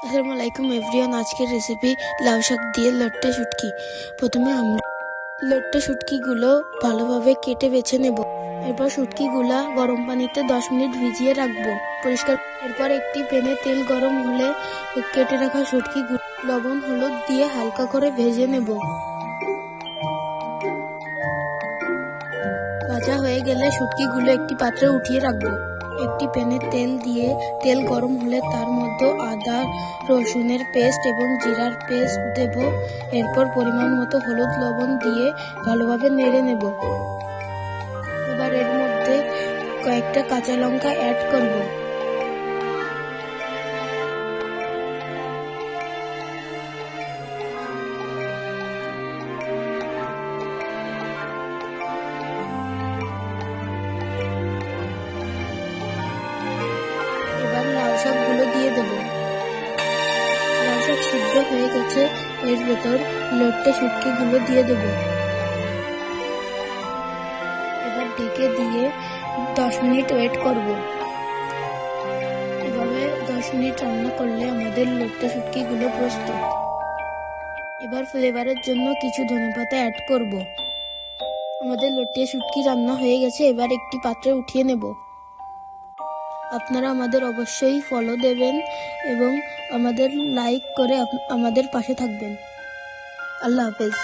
আসসালামু আলাইকুম এভরিওয়ান। আজকের রেসিপি লাউ শাক দিয়ে লট্টে শুটকি। প্রথমে আমরা লট্টে শুটকিগুলো ভালোভাবে কেটে বেছে নেব। এরপর শুটকিগুলা গরম পানিতে 10 মিনিট ভিজিয়ে রাখবো পরিষ্কার। এরপর একটি প্যানে তেল গরম হলে কেটে রাখা শুটকিগুলো লবণ হলুদ দিয়ে হালকা করে ভেজে নেব। ভাজা হয়ে গেলে শুটকিগুলো একটি পাত্রে উঠিয়ে রাখবো। একটি প্যানে তেল দিয়ে তেল গরম হলে তার মধ্যে আদা রসুনের পেস্ট এবং জিরার পেস্ট দেব। এরপর পরিমাণ মতো হলুদ লবণ দিয়ে ভালোভাবে নেড়ে নেব। এবার এর মধ্যে কয়েকটা কাঁচা লঙ্কা অ্যাড করব। এবার লাউ শাকগুলো দিয়ে দেব। লাউ শাক সিদ্ধ হয়ে গেছে, এর ভেতর লট্টে শুটকিগুলো দিয়ে দেব। এবার ঢেকে দিয়ে 10 মিনিট ওয়েট করব। এভাবে 10 মিনিট রান্না করলে আমাদের লট্টে শুটকিগুলো প্রস্তুত। এবার ফ্লেভারের জন্য কিছু ধনেপাতা অ্যাড করব। আমাদের লট্টে শুটকি রান্না হয়ে গেছে, এবার একটি পাত্রে উঠিয়ে নেব। আপনারা আমাদের অবশ্যই ফলো দেবেন এবং আমাদের লাইক করে আমাদের পাশে থাকবেন। আল্লাহ হাফেজ।